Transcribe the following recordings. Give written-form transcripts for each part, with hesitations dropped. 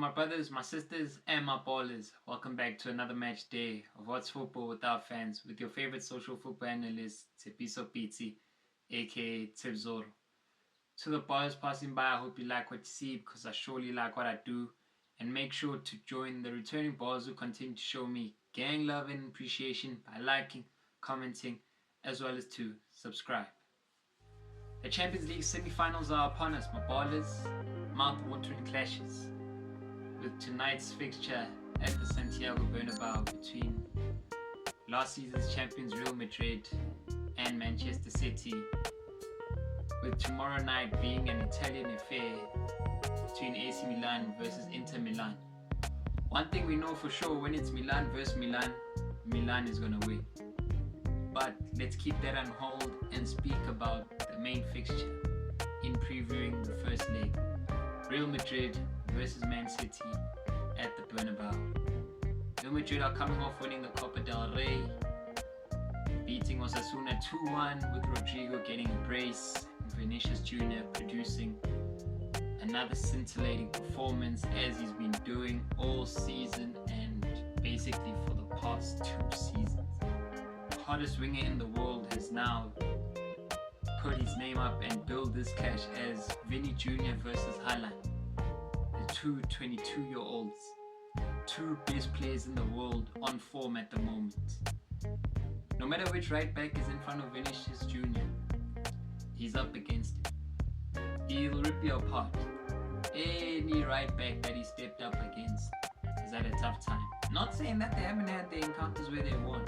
my brothers, my sisters, and my ballers, welcome back to another match day of What's Football Without Fans with your favorite social football analyst, Tsepiso Pizzi, aka Tebzoro. To the ballers passing by, I hope you like what you see because I surely like what I do. And make sure to join the returning ballers who continue to show me gang love and appreciation by liking, commenting, as well as to subscribe. The Champions League semi-finals are upon us, my ballers. Mouth-watering clashes with tonight's fixture at the Santiago Bernabeu between last season's champions Real Madrid and Manchester City, with tomorrow night being an Italian affair between AC Milan versus Inter Milan. One thing we know for sure, when it's Milan versus Milan, Milan is going to win. But let's keep that on hold and speak about the main fixture in previewing the first leg. Real Madrid versus Man City at the Bernabeu. Real Madrid are coming off winning the Copa del Rey, beating Osasuna 2-1 with Rodrigo getting a brace and Vinicius Jr. producing another scintillating performance as he's been doing all season and basically for the past 2 seasons. The hottest winger in the world has now put his name up and build this cash as Vinny Jr. versus Haaland, the two 22-year-olds, two best players in the world on form at the moment. No matter which right back is in front of Vinicius Jr., he's up against him. He'll rip you apart. Any right back that he stepped up against has had a tough time. Not saying that they haven't had their encounters where they won,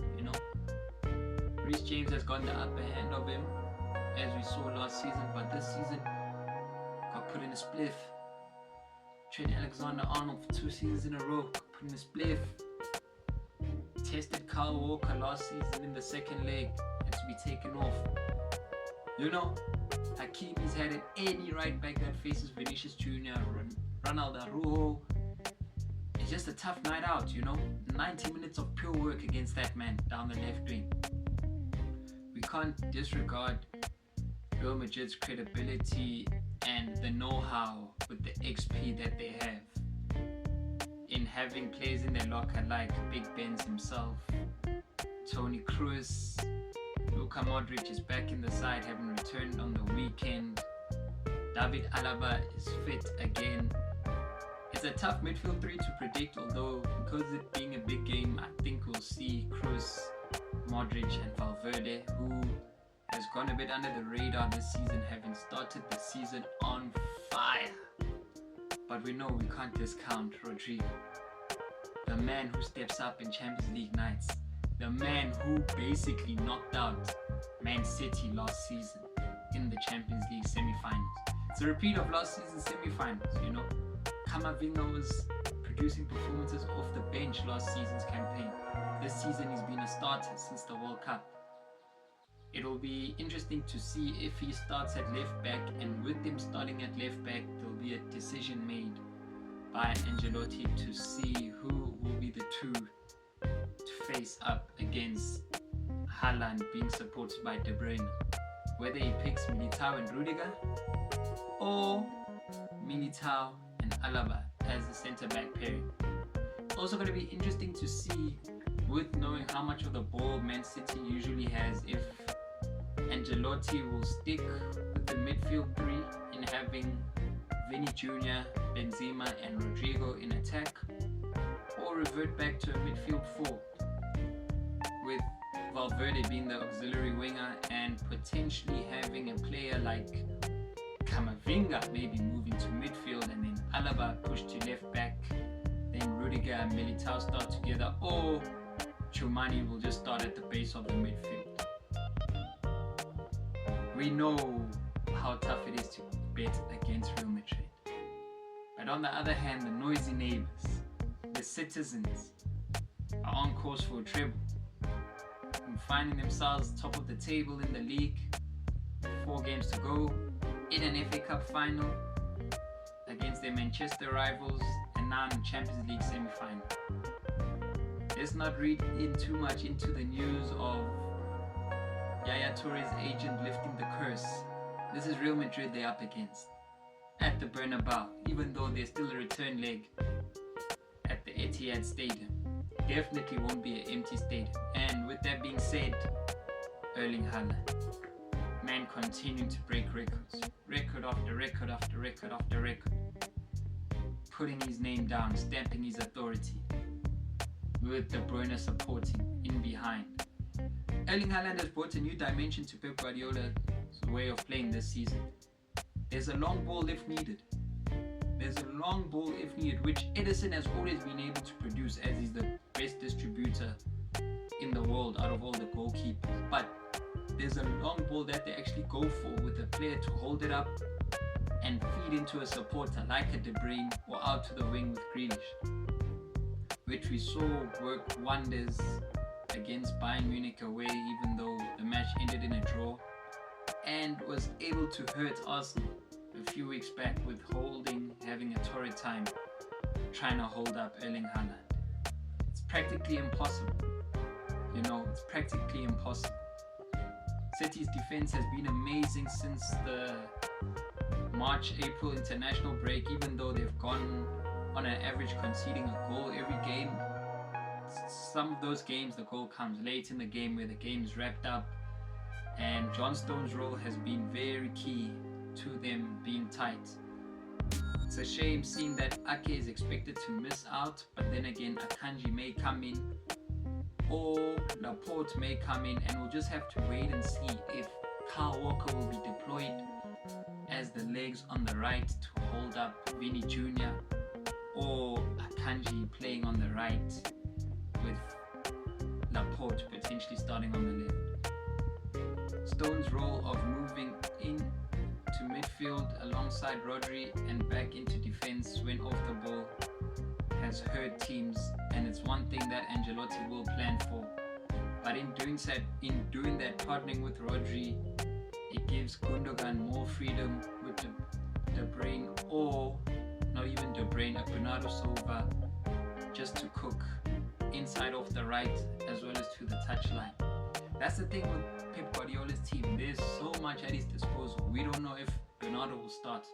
Reece James has gotten the upper hand of him, as we saw last season, but this season got put in a spliff. Trent Alexander-Arnold for 2 seasons in a row got put in a spliff. Tested Kyle Walker last season in the second leg, had to be taken off. Hakimi's had it. Any right back that faces Vinicius Jr., Ronaldo Araujo. It's just a tough night out, 90 minutes of pure work against that man down the left wing. We can't disregard Real Madrid's credibility and the know-how with the XP that they have in having players in their locker like Big Benz himself, Toni Kroos, Luka Modric is back in the side having returned on the weekend, David Alaba is fit again. It's a tough midfield three to predict, although because it being a big game, I think we'll see Kroos, Modric and Valverde, who has gone a bit under the radar this season, having started the season on fire. But we know we can't discount Rodrigo, the man who steps up in Champions League nights, the man who basically knocked out Man City last season in the Champions League semi-finals. It's a repeat of last season's semi-finals, Camavinga was producing performances off the bench last season's campaign. This season he's been a starter since the World Cup. It will be interesting to see if he starts at left back, and with him starting at left back, there will be a decision made by Ancelotti to see who will be the two to face up against Haaland being supported by De Bruyne. Whether he picks Militao and Rudiger or Militao and Alaba as the centre-back pairing. It's also going to be interesting to see, with knowing how much of the ball Man City usually has, if Ancelotti will stick with the midfield three in having Vinny Jr., Benzema and Rodrigo in attack, or revert back to a midfield four with Valverde being the auxiliary winger and potentially having a player like Camavinga maybe moving to midfield and then Alaba pushed to left back, then Rudiger and Militao start together, or Tchouameni will just start at the base of the midfield. We know how tough it is to bet against Real Madrid. But on the other hand, the noisy neighbours, the citizens, are on course for a treble, and finding themselves top of the table in the league, 4 games to go, in an FA Cup final against their Manchester rivals, and now in the Champions League semi-final. Let's not read in too much into the news of Yaya Touré's agent lifting the curse. This is Real Madrid they're up against at the Bernabeu, even though there's still a return leg Etihad Stadium. Definitely won't be an empty stadium. And with that being said, Erling Haaland, man, continuing to break records, record after record after record after record, putting his name down, stamping his authority, with De Bruyne supporting in behind. Erling Haaland has brought a new dimension to Pep Guardiola's way of playing this season. There's a long ball if needed. Which Edison has always been able to produce, as he's the best distributor in the world out of all the goalkeepers. But there's a long ball that they actually go for, with a player to hold it up and feed into a supporter like a De Bruyne, or out to the wing with Grealish, which we saw work wonders against Bayern Munich away, even though the match ended in a draw, and was able to hurt Arsenal a few weeks back with having a torrid time trying to hold up Erling Haaland. It's practically impossible. It's practically impossible. City's defense has been amazing since the March-April international break, even though they've gone on an average conceding a goal every game. Some of those games, the goal comes late in the game where the game is wrapped up, and John Stones' role has been very key to them being tight. It's a shame seeing that Ake is expected to miss out, but then again Akanji may come in, or Laporte may come in, and we'll just have to wait and see if Kyle Walker will be deployed as the legs on the right to hold up Vinny Jr., or Akanji playing on the right with Laporte potentially starting on the left. Stone's role of moving in to midfield alongside Rodri and back into defense when off the ball has hurt teams, and it's one thing that Ancelotti will plan for. But in doing that, partnering with Rodri, it gives Gundogan more freedom with De Bruyne, or not even De Bruyne, Bernardo Silva, just to cook inside off the right as well as to the touchline. That's the thing with Pep Guardiola's team. There's so much at his disposal. We don't know if Bernardo will start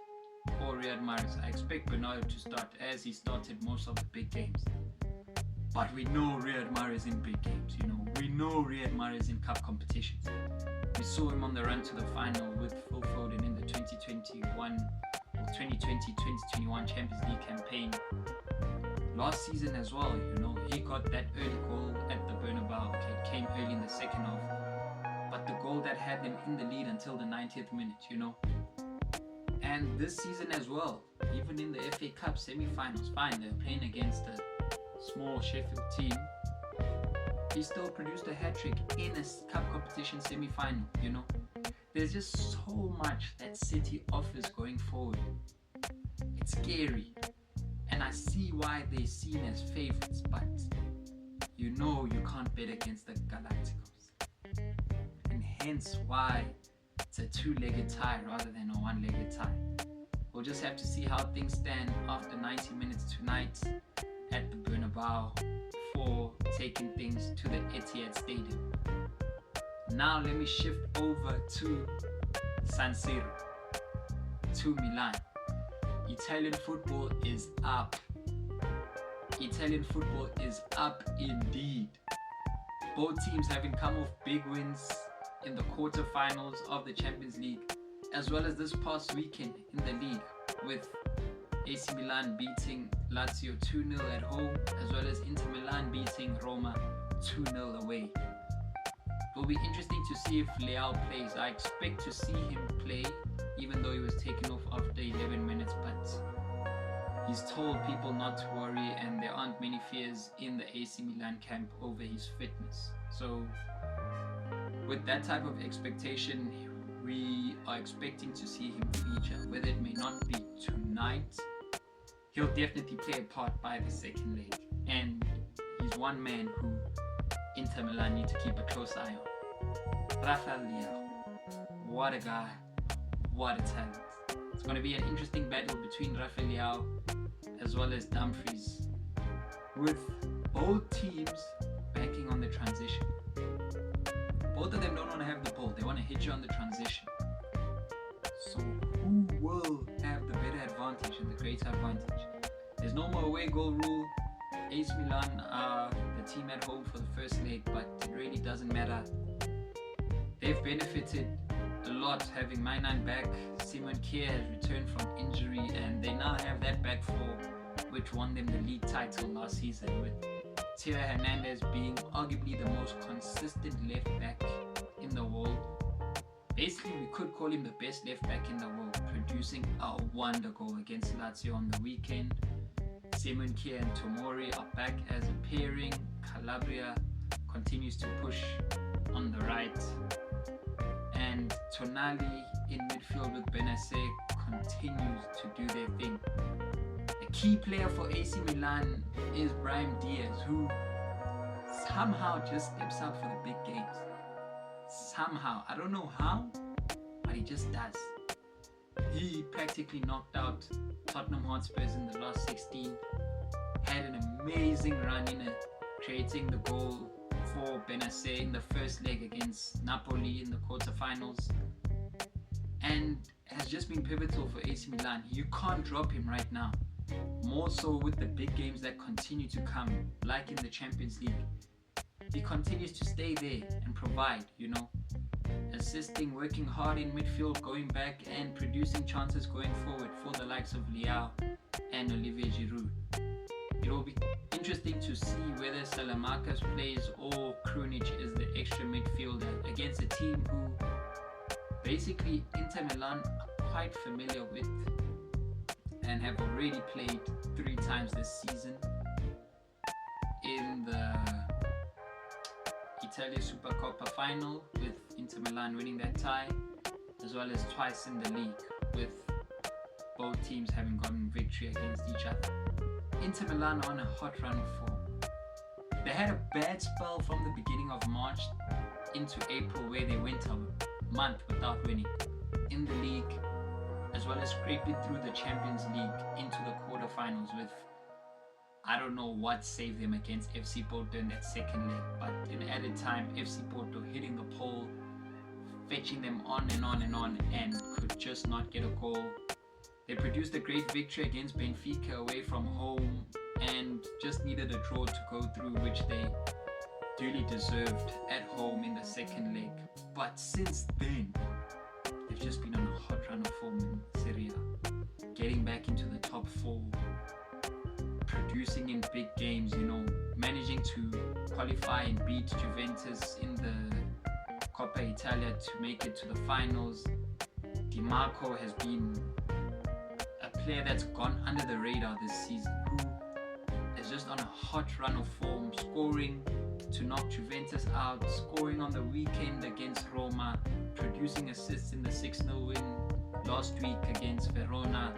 or Riyad Mahrez. I expect Bernardo to start, as he started most of the big games. But we know Riyad Mahrez in big games. We know Riyad Mahrez in cup competitions. We saw him on the run to the final with Phil Foden in the 2020-2021 Champions League campaign. Last season as well, he got that early goal at the Bernabeu. Okay, it came early in the second half, but the goal that had them in the lead until the 90th minute, And this season as well, even in the FA Cup semi-finals, fine, they're playing against a small Sheffield team, he still produced a hat-trick in a cup competition semi-final, There's just so much that City offers going forward. It's scary. And I see why they're seen as favourites, but you can't bet against the Galacticos. And hence why it's a two-legged tie rather than a one-legged tie. We'll just have to see how things stand after 90 minutes tonight at the Bernabeu before taking things to the Etihad Stadium. Now let me shift over to San Siro, to Milan. Italian football is up. Italian football is up indeed. Both teams having come off big wins in the quarterfinals of the Champions League, as well as this past weekend in the league, with AC Milan beating Lazio 2-0 at home, as well as Inter Milan beating Roma 2-0 away. It will be interesting to see if Leao plays. I expect to see him play, even though he was taken off after 11 minutes, but he's told people not to worry, and there aren't many fears in the AC Milan camp over his fitness. So with that type of expectation, we are expecting to see him feature. Whether it may not be tonight, he'll definitely play a part by the second leg, and he's one man who Inter Milan need to keep a close eye on. Rafael Leao, what a guy, what a talent. It's going to be an interesting battle between Rafael Leao as well as Dumfries, with both teams banking on the transition. Both of them don't want to have the ball, they want to hit you on the transition. So who will have the better advantage and the greater advantage? There's no more away goal rule. AC Milan are the team at home for the first leg, but it really doesn't matter. They've benefited a lot having Mainan back. Simon Kjær has returned from injury, and they now have that back four which won them the league title last season, with Theo Hernandez being arguably the most consistent left back in the world. Basically, we could call him the best left back in the world, producing a wonder goal against Lazio on the weekend. Simon Kjær and Tomori are back as a pairing. Calabria continues to push on the right. And Tonali in midfield with Benacer continues to do their thing. A key player for AC Milan is Brahim Diaz, who somehow just steps up for the big games. Somehow, I don't know how, but he just does. He practically knocked out Tottenham Hotspurs in the last 16, had an amazing run in it, creating the goal for Benacer in the first leg against Napoli in the quarterfinals, and has just been pivotal for AC Milan. You can't drop him right now, more so with the big games that continue to come, like in the Champions League. He continues to stay there and provide, assisting, working hard in midfield, going back and producing chances going forward for the likes of Leao and Olivier Giroud. It will be interesting to see whether Salamakers plays or Krunic is the extra midfielder against a team who basically Inter Milan are quite familiar with and have already played 3 times this season in the Italia Supercoppa final, with Inter Milan winning that tie, as well as twice in the league, with both teams having gotten victory against each other. Inter Milan are on a hot run of form. They had a bad spell from the beginning of March into April, where they went a month without winning in the league, as well as scraping through the Champions League into the quarterfinals with, I don't know what saved them against FC Porto in that second leg, but in added time, FC Porto hitting the pole, fetching them on and on and on, and could just not get a goal. They produced a great victory against Benfica away from home and just needed a draw to go through, which they duly deserved at home in the second leg. But since then, they've just been on a hot run of form in Serie A, getting back into the top 4, producing in big games, managing to qualify and beat Juventus in the Coppa Italia to make it to the finals. Di Marco has been a player that's gone under the radar this season, who is just on a hot run of form, scoring to knock Juventus out, scoring on the weekend against Roma, producing assists in the 6-0 win last week against Verona.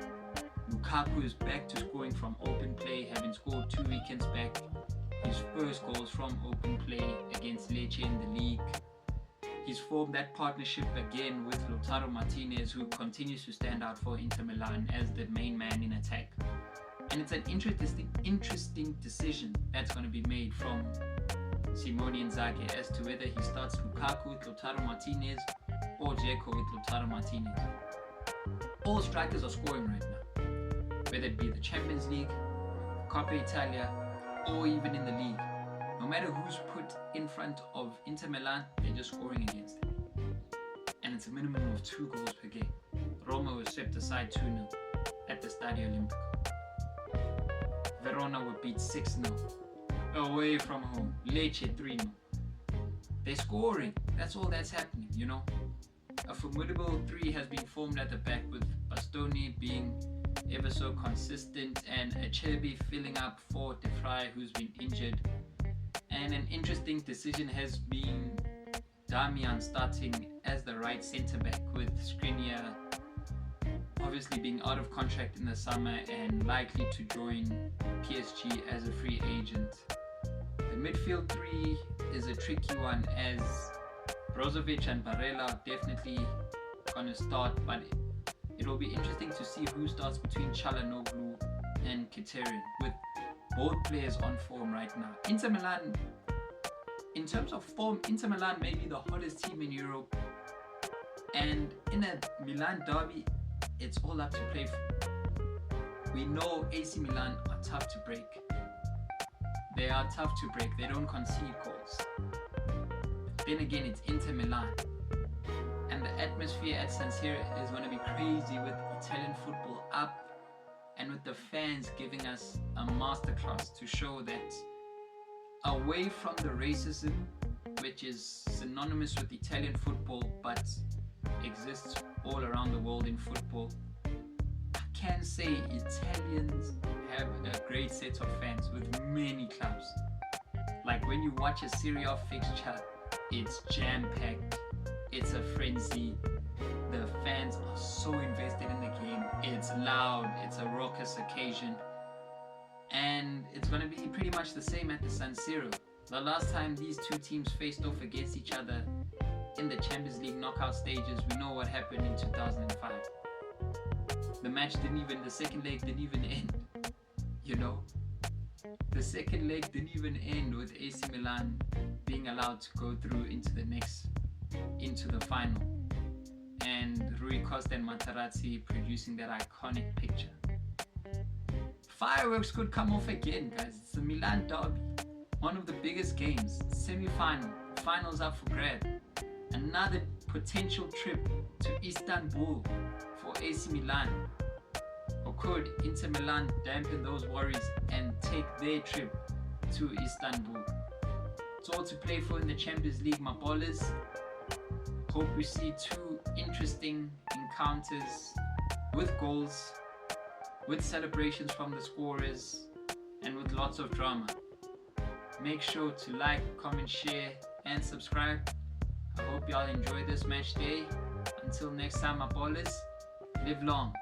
Lukaku is back to scoring from open play, having scored 2 weekends back. His first goals from open play against Lecce in the league. He's formed that partnership again with Lautaro Martinez, who continues to stand out for Inter Milan as the main man in attack. And it's an interesting decision that's going to be made from Simone Inzaghi as to whether he starts Lukaku with Lautaro Martinez or Dzeko with Lautaro Martinez. All strikers are scoring right now, whether it be the Champions League, Coppa Italia, or even in the league. No matter who's put in front of Inter Milan, they're just scoring against them. And it's a minimum of 2 goals per game. Roma was swept aside 2-0 at the Stadio Olimpico. Verona were beat 6-0 away from home. Lecce 3-0. They're scoring. That's all that's happening, A formidable 3 has been formed at the back, with Bastoni being ever so consistent and Acerbi filling up for De Vrij, who's been injured. And an interesting decision has been Damian starting as the right centre back, with Skriniar obviously being out of contract in the summer and likely to join PSG as a free agent. The midfield 3 is a tricky one, as Brozovic and Barella are definitely going to start, but it will be interesting to see who starts between Çalhanoğlu and Mkhitaryan, with both players on form right now. Inter Milan, in terms of form, Inter Milan may be the hottest team in Europe, and in a Milan derby, it's all up to play for. We know AC Milan are tough to break. They are tough to break. They don't concede goals. Then again, it's Inter Milan. And the atmosphere at San Siro is going to be crazy with Italian football up and with the fans giving us a masterclass to show that away from the racism, which is synonymous with Italian football but exists all around the world in football, I can say Italians have a great set of fans with many clubs. Like when you watch a Serie A fixture, it's jam-packed, it's a frenzy, the fans are so invested in the game, it's loud, it's a raucous occasion, and it's going to be pretty much the same at the San Siro. The last time these two teams faced off against each other in the Champions League knockout stages, we know what happened in 2005. The second leg didn't even end, you know. The second leg didn't even end with AC Milan being allowed to go through into the final, and Rui Costa and Materazzi producing that iconic picture. Fireworks could come off again, guys. It's the Milan derby, one of the biggest games. Semi-final, finals up for grab. Another potential trip to Istanbul for AC Milan. Or could Inter Milan dampen those worries and take their trip to Istanbul? It's all to play for in the Champions League, my ballers. Hope we see two interesting encounters with goals, with celebrations from the scorers, and with lots of drama. Make sure to like, comment, share, and subscribe. I hope y'all enjoy this match day. Until next time, my ballers, live long.